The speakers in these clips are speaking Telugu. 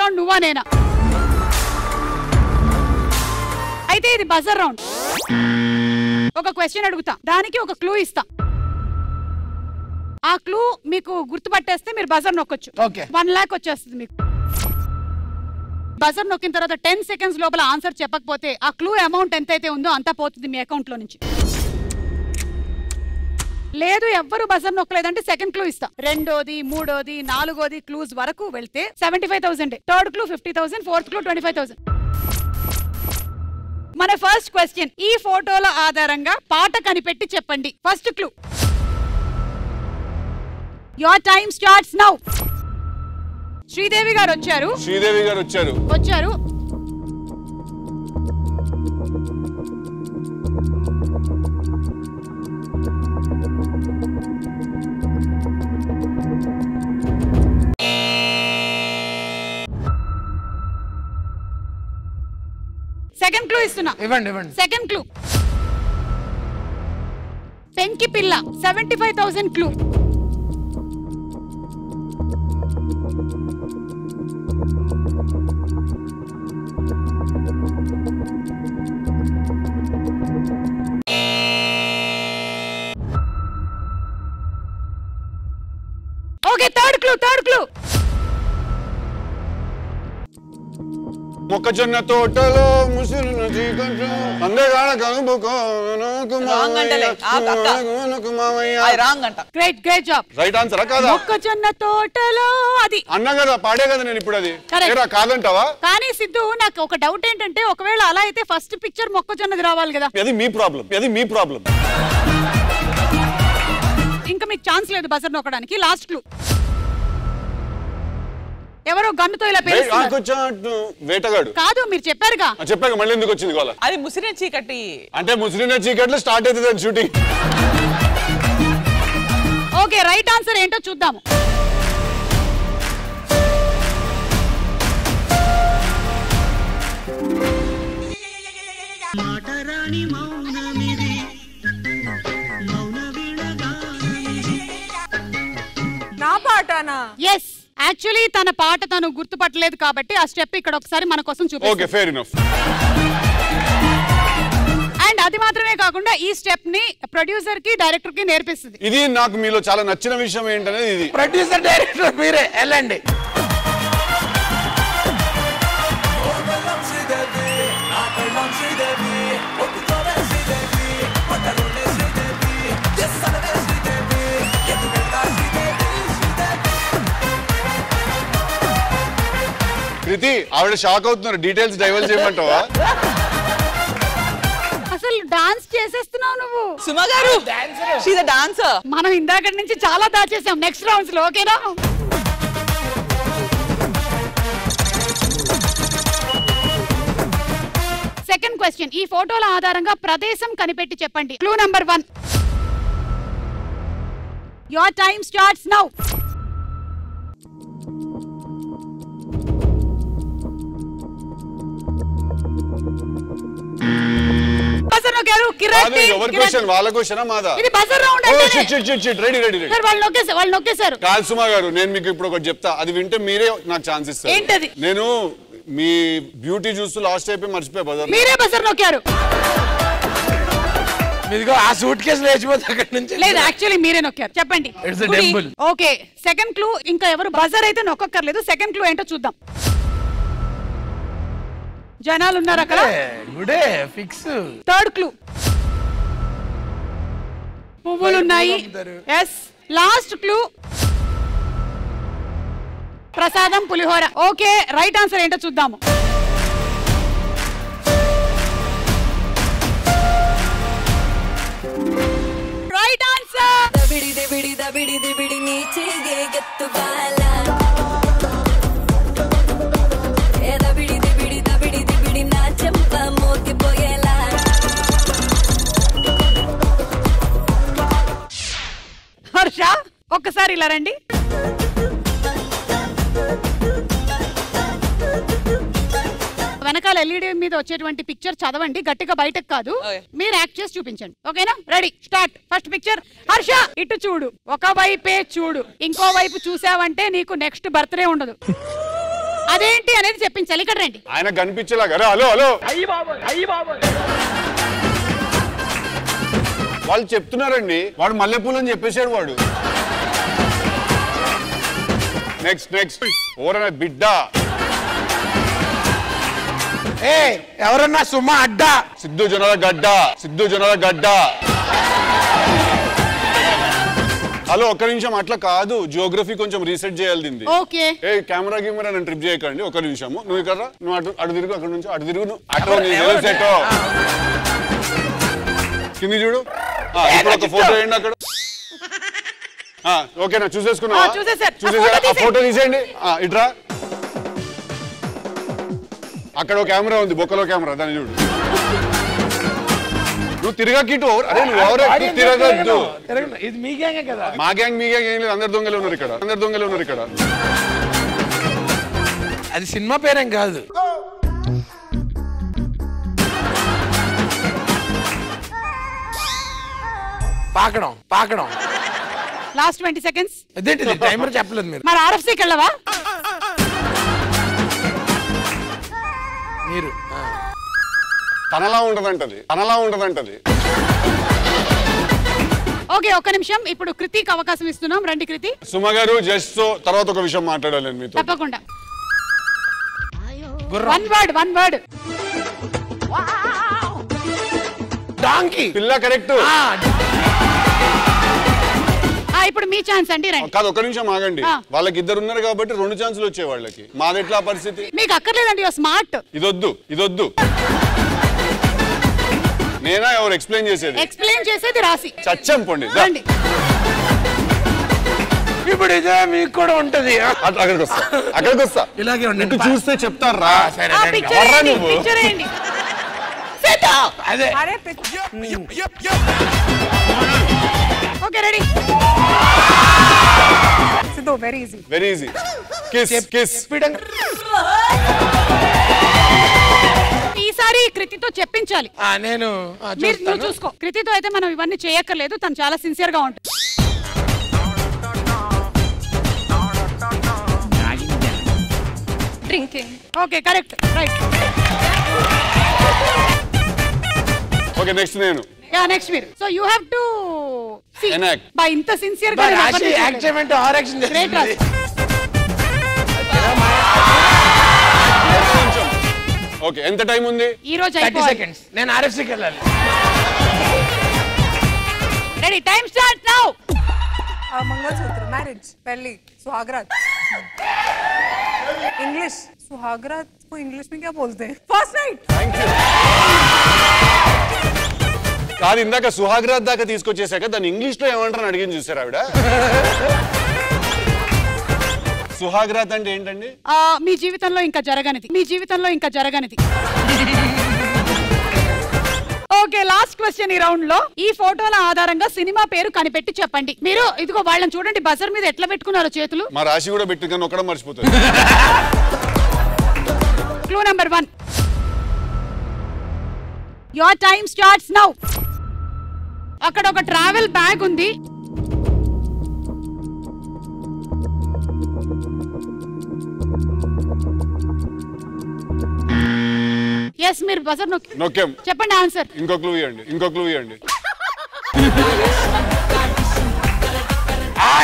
రౌండ్ నువ్వా నేనా? అయితే ఇది బజర్ రౌండ్. ఒక క్వశ్చన్ అడుగుతా, దానికి ఒక క్లూ ఇస్తా. ఆ క్లూ మీకు గుర్తుపట్టేస్తే మీరు బజర్ నొక్కొచ్చు. 1 లాక్ వచ్చేస్తుంది మీకు. బజర్ నొక్కిన తర్వాత 10 సెకండ్స్ లోపల ఆన్సర్ చెప్పకపోతే ఆ క్లూ అమౌంట్ ఎంతైతే ఉందో అంతా పోతుంది మీ అకౌంట్ లో నుంచి. లేదు ఎవ్వరు బజర్ నొక్కలేదంటే సెకండ్ క్లూ ఇస్తా. రెండోది, మూడోది, నాలుగోది క్లూస్ వరకు వెళ్తే 75,000. Third clue 50,000, fourth clue 25,000. మన ఫస్ట్ క్వశ్చన్, ఈ ఫోటోల ఆధారంగా పాట కనిపెట్టి చెప్పండి. First clue. Your time starts now. Sridevi గారు వచ్చారు. వచ్చారు. సెకండ్ క్లూ ఇస్తున్నా. ఇవ్వండి. సెకండ్ క్లూ, పెంకి పిల్ల. 75,000 క్లూ. Okay, third clue. మొక్కజొన్న తోటలో ముసురు గ్రేట్ జాబ్. రైట్ ఆన్సర్ కాదా? మొక్కజొన్న తోటలో అది అన్నా కదా, పాడే కదా నేను ఇప్పుడు. అది కాదంటావా? కానీ సిద్ధు, నాకు ఒక డౌట్ ఏంటంటే, ఒకవేళ అలా అయితే ఫస్ట్ పిక్చర్ మొక్కజొన్నది రావాలి కదా. అది మీ ప్రాబ్లం. ఇంకా మీకు ఛాన్స్ లేదు బజర్ నొక్కడానికి. లాస్ట్ క్లూ, ఎవరో గన్నుతో ఇలా వేటగాడు కాదు, మీరు చెప్పారుగా. చెప్పాక మళ్ళీ ఎందుకు వచ్చింది గోల? అది ముసిరిన చీకటి. అంటే ముసిరిన చీకట్లో స్టార్ట్ అవుతుంది షూటింగ్. ఓకే, రైట్ ఆన్సర్ ఏంటో చూద్దాము. నా పాటనా? ఎస్, యాక్చువల్లీ తన పాట తను గుర్తుపట్టలేదు కాబట్టి ఆ స్టెప్ ఇక్కడ ఒకసారి మన కోసం చూపిస్తాం. Okay, fair enough. అండ్ అది మాత్రమే కాకుండా ఈ స్టెప్ ని ప్రొడ్యూసర్ కి, డైరెక్టర్ కి నేర్పిస్తుంది. ఇది నాకు మీలో చాలా నచ్చిన విషయం ఏంటనేది ఇది. ప్రొడ్యూసర్, డైరెక్టర్ మీరే వెళ్ళండి. కృతి, ఆవిడ షాక్ అవుతున్నారు. డీటెయిల్స్ డైవర్స్ చేయమంటావా? అసలు డాన్స్ చేసేస్తున్నావు నువ్వు. సుమ గారు, షీ ద డాన్సర్. మనం ఇందాక నుంచి చాలా దాచేసాం. నెక్స్ట్ రౌండ్స్ లో ఓకేనా? సెకండ్ క్వశ్చన్, ఈ ఫోటోల ఆధారంగా ప్రదేశం కనిపెట్టి చెప్పండి. Clue number 1. Your time starts now. వాళ్ళు నొక్కేశారు. కాదు సుమా గారు, నేను మీకు ఇప్పుడు ఒకటి చెప్తా, అది వింటే మీరే నాకు ఛాన్స్ ఇస్తారు. ఏంటది? నేను మీ బ్యూటీ చూస్తూ లాస్ట్ అయిపోయి మర్చిపోయా బజర్. మీరే బజర్ నొక్కారు. ఆ సూట్ కేసు లేచిపోతే అక్కడి నుంచి. లేదు, యాక్చువల్లీ మీరే నొక్కారు. చెప్పండి. Okay, second clue. ఇంకా ఎవరు బజర్ అయితే నొక్కర్లేదు. సెకండ్ క్లూ ఏంటో చూద్దాం. జనాలు ఉన్నారు అక్కడ. ఫిక్స్. థర్డ్ క్లూ, పువ్వులు ఉన్నాయి. ఎస్. లాస్ట్ క్లూ, ప్రసాదం పులిహోర. ఓకే, రైట్ ఆన్సర్ ఏంటో చూద్దాము. Right answer. హర్ష, ఒక్కసారి ఇలా రండి. వెనకాల ఎల్ఈడి మీద వచ్చేటువంటి పిక్చర్ చదవండి, గట్టిగా బయటకు కాదు. మీరు యాక్ట్ చేసి చూపించండి. ఓకేనా? Ready, start. First picture. Harsha, ఇటు చూడు. ఒక వైపే చూడు, ఇంకో వైపు చూసావంటే నీకు నెక్స్ట్ బర్త్డే ఉండదు. అదేంటి అనేది చెప్పించాలి. ఇక్కడ రండి. ఆయన కనిపించేలాగా హలో హలో వాళ్ళు చెప్తున్నారండి. వాడు మల్లెపూలు అని చెప్పేశాడు వాడు. నెక్స్ట్ ఓరన బిడ్డ. ఎవరన్నా సుమా అడ్డా. సిద్ధు జొన్నల గడ్డ. హలో ఒక్క నిమిషం, అట్లా కాదు. జియోగ్రఫీ కొంచెం రీసెట్ చేయాలి దీన్ని. ఓకే కెమెరా నన్ను ట్రిప్ చేయకండి. ఒక నిమిషము. నువ్వు ఇక్కడ నువ్వు అటు తిరుగు, అక్కడ నుంచి అటు తిరుగు. అటో కింది చూడు. ఇప్పుడు ఒక ఫోటో వేయండి అక్కడ. ఓకేనా? చూసేసుకున్నా. చూసేసారు. ఫోటో తీసేయండి. ఇట్రా. అక్కడ ఒక కెమెరా ఉంది, బొక్కలో కెమెరా, దాన్ని చూడు. నువ్వు తిరగకిటు. అరే నువ్వు ఎవరు తిరగద్దు. ఇది మీ గ్యాంగే కదా? మా గ్యాంగ్ మీ గ్యాంగ్ ఏం లేదు. అందరు దొంగలు ఉన్నారు ఇక్కడ. అది సినిమా పేరేం కాదు. పాకడం. Last 20 seconds. అదేంటి టైమర్ చెప్పలేదు మీరు? మరి ఆర్ఎఫ్సీకి వెళ్ళవా? మీరు తనలా ఉండదంటది. ఓకే ఒక్క నిమిషం. ఇప్పుడు కృతికి అవకాశం ఇస్తున్నాం. రండి కృతి. సుమ గారు జస్ట్ తర్వాత ఒక విషయం మాట్లాడాలి నేను మీతో. తప్పకుండా. One word. డాంకీ. పిల్ల కరెక్ట్. ఇప్పుడు మీ ఛాన్స్ అండి. రండి. కాదు ఒక్క నిమిషం ఆగండి. వాళ్ళకి ఇద్దరు ఉన్నారు కాబట్టి 2 ఛాన్సులు వచ్చే వాళ్ళకి. మాది ఎట్లా పరిస్థితి? మీకు అక్కర్లేదండి. స్మార్ట్. ఇదొద్దు. నేనా ఎవరు ఎక్స్ప్లెయిన్ చేసేది? రాసి చచ్చం పొండి. ఇప్పుడు ఇదే మీకు కూడా ఉంటది. అక్కడికి వస్తా. ఇలాగే ఉండండి. చూస్తే చెప్తారా? అదే okay ready. Siddhu very easy. Kiss. ఈసారి కృతితో చెప్పించాలి. నేను నువ్వు చూసుకో. కృతితో అయితే మనం ఇవన్నీ చేయక్కర్లేదు. తను చాలా సిన్సియర్ గా ఉంటుంది. Drinking. Okay correct. Right. Okay next నేను. నెక్స్ట్ మీరు. So you have to enact. By ఇంత సిన్సియర్ గా యాక్ట్ చేయమంటే ఆర్ యాక్షన్ చేస్తుంది. ఓకే ఎంత టైం ఉంది? ఈ రోజు 30 seconds. నేను ఆర్ఎఫ్సీకి వెళ్ళాలి. Ready. Time start now. Mangalsutra, marriage, पहली, सुहागरात. इंग्लिश, सुहागरात को इंग्लिश में क्या बोलते हैं? First night. Thank you. కాదు ఇందాక సుహాగ్రాత్ దాకా తీసుకొచ్చేసాక దాన్ని ఇంగ్లీష్ లో ఏమంటారని అడిగింది చూసారు ఆవిడ. సుహాగ్రాత్ అంటే ఏంటండి? మీ జీవితంలో ఇంకా జరగనిది. ఓకే లాస్ట్ క్వశ్చన్ ఈ రౌండ్ లో. ఈ ఫోటోల ఆధారంగా సినిమా పేరు కనిపెట్టి చెప్పండి. మీరు ఇదిగో వాళ్ళని చూడండి, బజర్ మీద ఎట్లా పెట్టుకున్నారో చేతులు. మా రాశి కూడా పెట్టి కానీ ఒక్కడం మర్చిపోతుంది. Clue number 1. Your time starts now. అక్కడ ఒక ట్రావెల్ బ్యాగ్ ఉంది. ఎస్ మీరు బజర్ నొక్కాం. చెప్పండి ఆన్సర్. ఇంకో క్లూ ఇవ్వండి.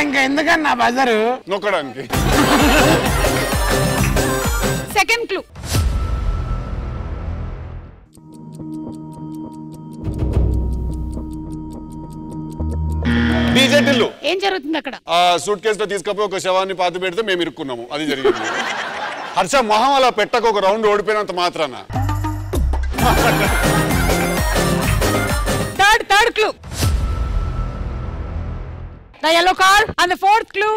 ఇంకా ఎందుకన్నా బజరు నొక్కడానికి. Second clue. డీజే టిల్లు. ఏం జరుగుతుంది అక్కడ? సూట్ కేసులో తీసుకపోయి ఒక శవాన్ని పాతి పెడితే మేము ఇరుక్కున్నాము. అది జరిగింది. హర్ష మొహం అలా పెట్టక ఒక రౌండ్ ఓడిపోయినంత మాత్రాన. Third clue. The yellow car and the fourth clue.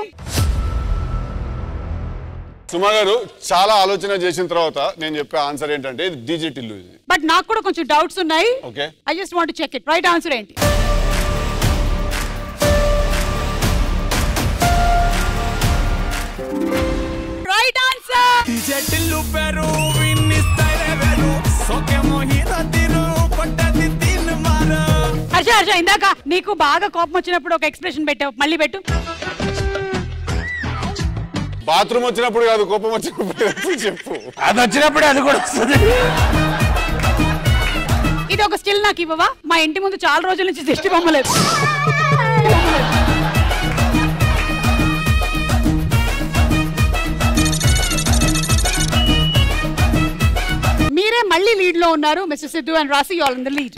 సుమా గారు చాలా ఆలోచన చేసిన తర్వాత నేను చెప్పే ఆన్సర్ ఏంటంటే ఇది డీజే టిల్లు. ఇది బట్ నాకు కూడా కొంచెం డౌట్స్ ఉన్నాయి. Okay I just want to check it. Right answer ఏంటి? Right answer. డీజే టిల్లు పేరు విన్నిస్తారే వేరు సోకే మోహిత తిరు పట్టది తిన్ మార. హర్ష ఇందాక నీకు బాగా కోపం వచ్చినప్పుడు ఒక ఎక్స్ప్రెషన్ పెట్టావు, మళ్ళీ పెట్టు. బాత్రూమ్ వచ్చినప్పుడు కాదు, కోపం వచ్చినప్పుడు చెప్పు. అది వచ్చినప్పుడు అది కూడా వస్తుంది. ఇది ఒక స్టిల్ నాకు ఇవ్వవా? మా ఇంటి ముందు చాలా రోజుల నుంచి దిష్టి బొమ్మలేదు. మీరే మళ్ళీ లీడ్ లో ఉన్నారు. మిస్టర్ సిద్ధు అండ్ రాశి, ఆల్ ఇన్ ద లీడ్.